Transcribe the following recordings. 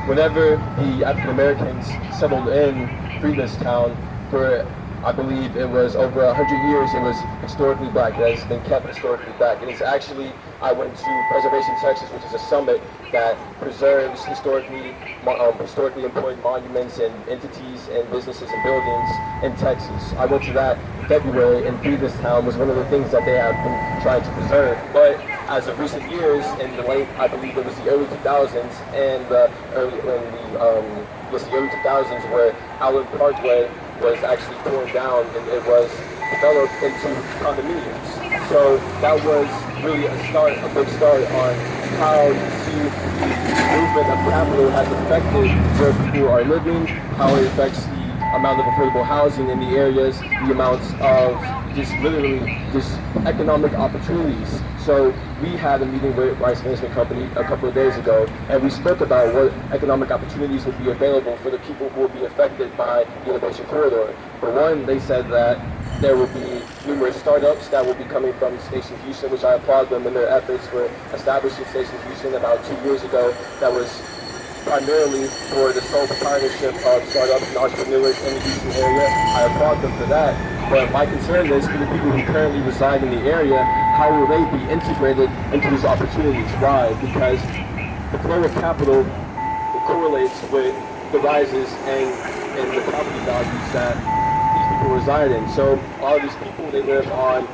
whenever the African Americans settled in Freetown for, I believe it was over 100 years, it was historically black. It has been kept historically black. And it's actually, I went to Preservation, Texas, which is a summit that preserves historically important monuments and entities and businesses and buildings in Texas. I went to that in February, and Freetown was one of the things that they have been trying to preserve. But as of recent years, in the late, I believe it was the early 2000s, and the early 2000s, where Allen Parkway was actually torn down and it was developed into condominiums. So that was really a big start on how you see the movement of capital has affected where people are living, how it affects the amount of affordable housing in the areas, the amounts of just economic opportunities. So we had a meeting with Rice Management Company a couple of days ago, and we spoke about what economic opportunities would be available for the people who will be affected by the Innovation Corridor. For one, they said that there will be numerous startups that will be coming from Station Houston, which I applaud them in their efforts for establishing Station Houston about 2 years ago. That was primarily for the sole proprietorship of startups and entrepreneurs in the Houston area. I applaud them for that. But my concern is for the people who currently reside in the area, how will they be integrated into these opportunities? Why? Because the flow of capital correlates with the rises and the property values that these people reside in. So all of these people, they live on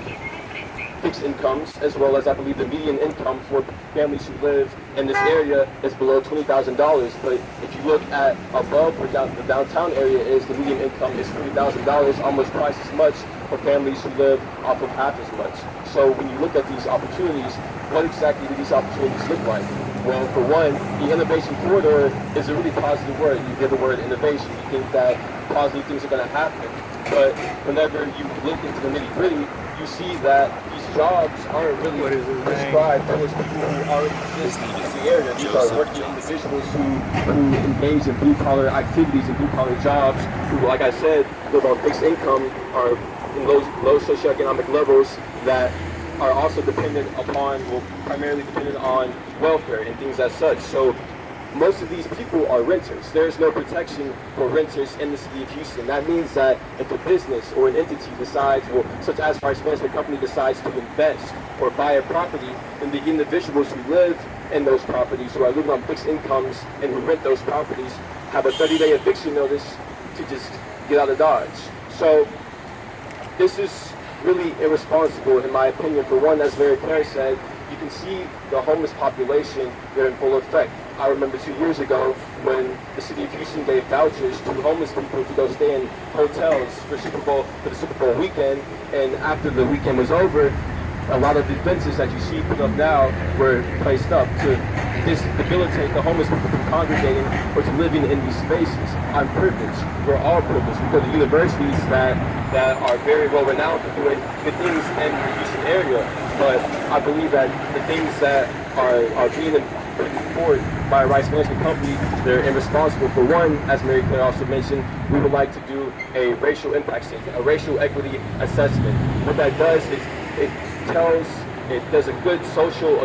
fixed incomes, as well as I believe the median income for families who live in this area is below $20,000. But if you look at above where the downtown area is, the median income is $40,000, almost twice as much for families who live off of half as much. So when you look at these opportunities, what exactly do these opportunities look like? Well, for one, the innovation corridor is a really positive word. You hear the word innovation, you think that positive things are going to happen. But whenever you look into the nitty-gritty, you see that these jobs aren't really prescribed towards people who already exist in the area. These are working individuals who engage in blue-collar activities and blue-collar jobs, who, like I said, live on fixed income, are in low socioeconomic levels that are also primarily dependent on welfare and things as such. So most of these people are renters. There's no protection for renters in the city of Houston. That means that if a business or an entity decides, such as Rice Management Company decides to invest or buy a property, then the individuals who live in those properties, who are living on fixed incomes and who rent those properties, have a 30-day eviction notice to just get out of Dodge. So this is really irresponsible, in my opinion. For one, as Mayor Claire said, you can see the homeless population, they're in full effect. I remember 2 years ago when the city of Houston gave vouchers to homeless people to go stay in hotels for the Super Bowl weekend, and after the weekend was over, a lot of the fences that you see put up now were placed up to debilitate the homeless people from congregating or to living in these spaces. I'm privileged. We're all privileged. We go to universities that are very well renowned for doing good things in the Houston area, but I believe that the things that are being put forward by Rice Management Company, they're irresponsible. For one, as Mary Claire also mentioned, we would like to do a racial impact statement, a racial equity assessment. What that does is it does a good social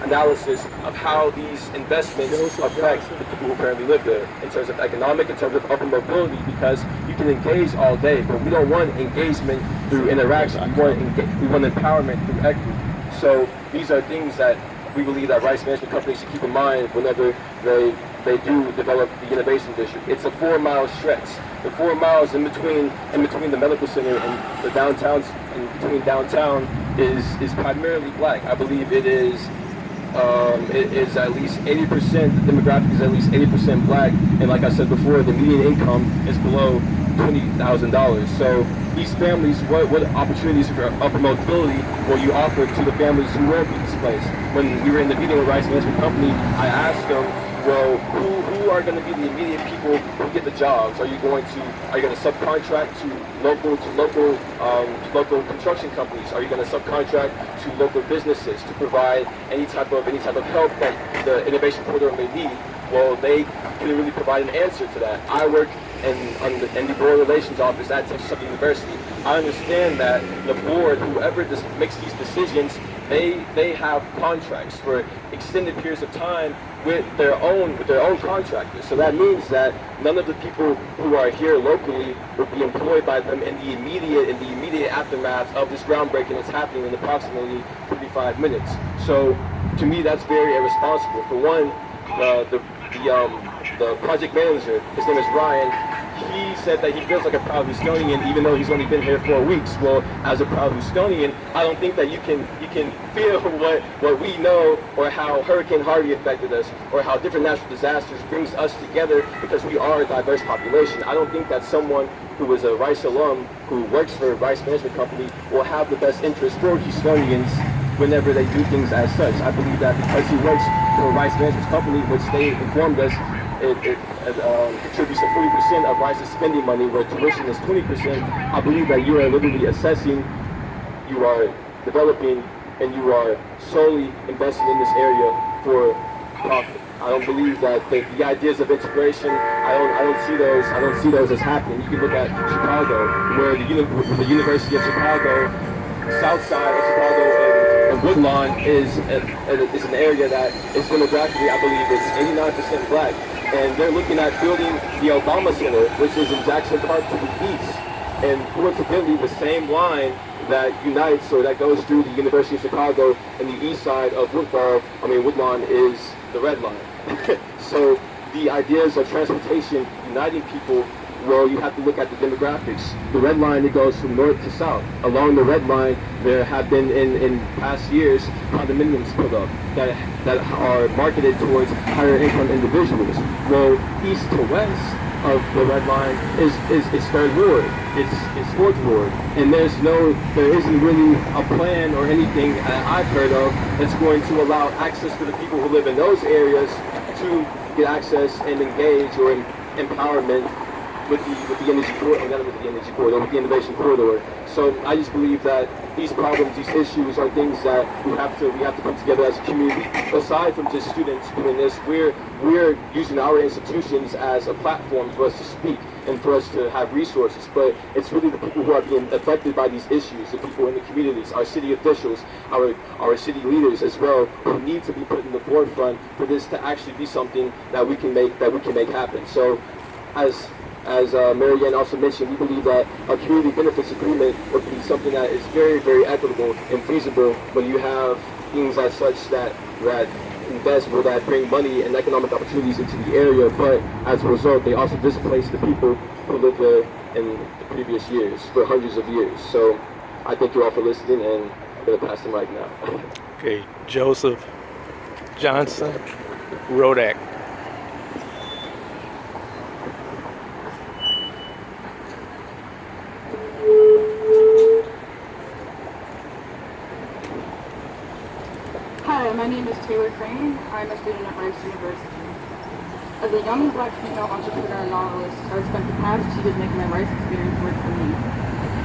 analysis of how these investments affect the people who currently live there, in terms of economic, in terms of upper mobility, because you can engage all day, but we don't want engagement through interaction. We want empowerment through equity. So these are things that we believe that Rice Management Company should keep in mind whenever they do develop the innovation district. It's a 4-mile stretch. The 4 miles in between the medical center and the downtown, and between downtown is primarily black. I believe it is at least 80%. The demographic is at least 80% black, and like I said before, the median income is below $20,000. So these families, what opportunities for upper mobility will you offer to the families who will be displaced? When we were in the meeting with Rice Management Company, I asked them, well, who are going to be the immediate people who get the jobs? Are you going to subcontract to local construction companies? Are you going to subcontract to local businesses to provide any type of help that the innovation corridor may need? Well, they can really provide an answer to that. I work in the board relations office at Texas Southern University. I understand that the board, whoever makes these decisions, they have contracts for extended periods of time with their own contractors. So that means that none of the people who are here locally will be employed by them in the immediate aftermath of this groundbreaking that's happening in approximately 45 minutes. So to me, that's very irresponsible. For one, the project manager, his name is Ryan, he said that he feels like a proud Houstonian even though he's only been here 4 weeks. Well, as a proud Houstonian, I don't think that you can feel what we know, or how Hurricane Harvey affected us, or how different natural disasters brings us together, because we are a diverse population. I don't think that someone who is a Rice alum who works for a Rice Management Company will have the best interest for Houstonians whenever they do things as such. I believe that because he works for a Rice Management Company, which they informed us, it contributes to 40% of Rice's spending money, where tuition is 20%. I believe that you are literally assessing, you are developing, and you are solely investing in this area for profit. I don't believe that the ideas of integration, I don't see those as happening. You can look at Chicago, where the University of Chicago, south side of Chicago, and Woodlawn is an area that is demographically, I believe, is 89% black. And they're looking at building the Obama Center, which is in Jackson Park to the east. And coincidentally, the same line that unites, or that goes through the University of Chicago and the east side of Woodlawn is the Red Line. So the ideas of transportation uniting people, well, you have to look at the demographics. The Red Line, it goes from north to south. Along the Red Line, there have been in past years condominiums put up that are marketed towards higher income individuals. Well, east to west of the Red Line is Third Ward. It's Fourth Ward, and there isn't really a plan or anything that I've heard of that's going to allow access for the people who live in those areas to get access and engage, or empowerment with the energy corridor, not with the energy corridor, with the innovation corridor. So I just believe that these problems, these issues, are things that we have to come together as a community. Aside from just students doing this, we're using our institutions as a platform for us to speak and for us to have resources. But it's really the people who are being affected by these issues, the people in the communities, our city officials, our city leaders as well, who need to be put in the forefront for this to actually be something that we can make happen. So as Mary Ann also mentioned, we believe that a community benefits agreement would be something that is very, very equitable and feasible when you have things as such that invest, or that bring money and economic opportunities into the area, but as a result, they also displace the people who lived there in the previous years, for hundreds of years. So I thank you all for listening, and I'm going to pass the mic now. Okay, Joseph Johnson, Rodak. Hi, my name is Taylor Crane. I'm a student at Rice University. As a young black female entrepreneur and novelist, I've spent the past 2 years making my Rice experience work for me,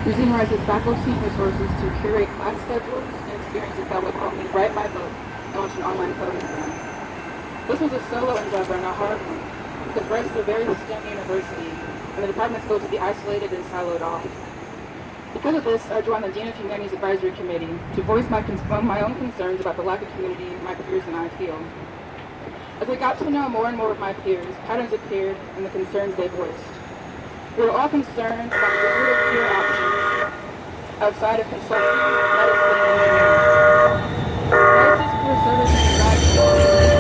using Rice's faculty and resources to curate class schedules and experiences that would help me write my book and launch an online coding program. This was a solo endeavor and a hard one, because Rice is a very STEM university, and the departments go to be isolated and siloed off. Because of this, I joined the Dean of Humanities Advisory Committee to voice my own concerns about the lack of community my peers and I feel. As I got to know more and more of my peers, patterns appeared in the concerns they voiced. We were all concerned about the myriad of peer options outside of consulting, medicine, and engineering. Rice's peer services and graduate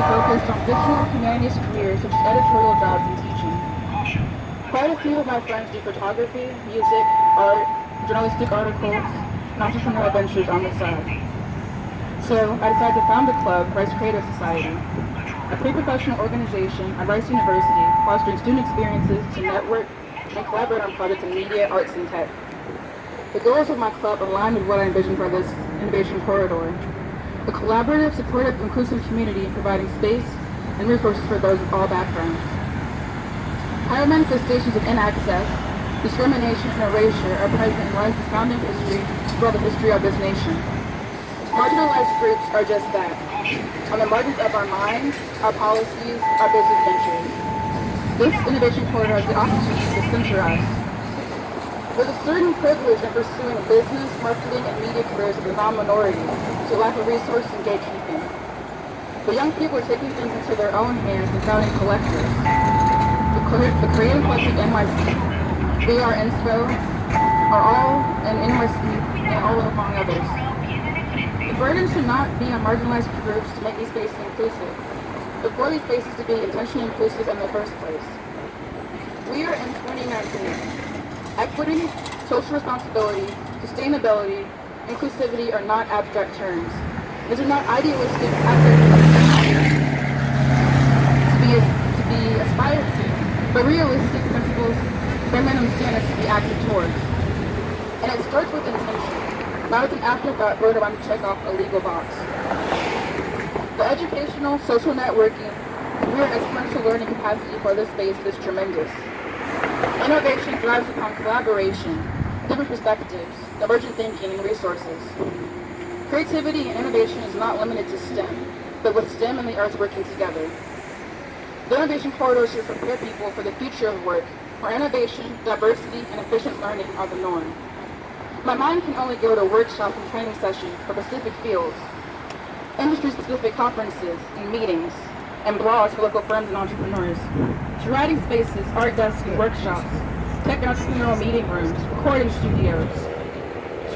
focused on fictional humanities careers such as editorial jobs and teaching. Quite a few of my friends do photography, music, art, journalistic articles, and entrepreneurial ventures on the side. So I decided to found a club, Rice Creative Society, a pre-professional organization at Rice University fostering student experiences to network and collaborate on projects in media, arts, and tech. The goals of my club align with what I envisioned for this innovation corridor. A collaborative, supportive, inclusive community providing space and resources for those of all backgrounds. Higher manifestations of inaccess, discrimination, and erasure are present in Rice's founding history throughout the history of this nation. Marginalized groups are just that, on the margins of our minds, our policies, our business ventures. This innovation corridor has the opportunity to center us. There's a certain privilege in pursuing business, marketing, and media careers of the non-minority to lack of resources and gatekeeping. But young people are taking things into their own hands and founding collectives. The Creative Collective NYC, We Are Inspo, are all an NYC and all among others. The burden should not be on marginalized groups to make these spaces inclusive, but for these spaces to be intentionally inclusive in the first place. We are in 2019. Equity, social responsibility, sustainability, inclusivity are not abstract terms. These are not idealistic to be aspired to, but realistic principles bare minimum standards to be acted towards. And it starts with intention, not with an afterthought voted on to check off a legal box. The educational, social networking, career and exponential learning capacity for this space is tremendous. Innovation thrives upon collaboration, different perspectives, divergent thinking, and resources. Creativity and innovation is not limited to STEM, but with STEM and the arts working together. The innovation corridor should prepare people for the future of work, where innovation, diversity, and efficient learning are the norm. My mind can only go to workshops and training sessions for specific fields, industry-specific conferences and meetings, and blogs for local firms and entrepreneurs, to writing spaces, art desks and workshops, tech and entrepreneurial meeting rooms, recording studios,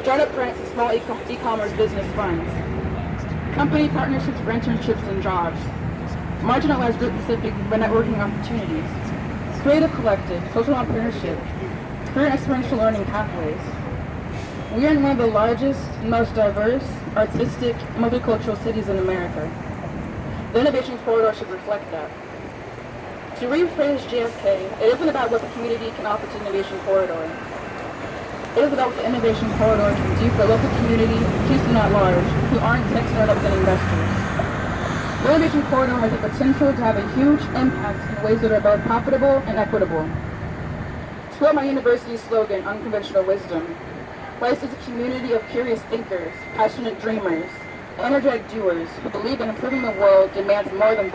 startup grants and small e-commerce business funds, company partnerships for internships and jobs, marginalized group-specific networking opportunities, creative collective, social entrepreneurship, career and experiential learning pathways. We are in one of the largest and most diverse, artistic, and multicultural cities in America. The innovation corridor should reflect that. To rephrase JFK, it isn't about what the community can offer to the innovation corridor. It is about what the innovation corridor can do for the local community, Houston at large, who aren't tech startups and investors. The innovation corridor has the potential to have a huge impact in ways that are both profitable and equitable. To quote my university's slogan, Unconventional Wisdom, Rice is a community of curious thinkers, passionate dreamers, energetic doers who believe in improving the world demands more than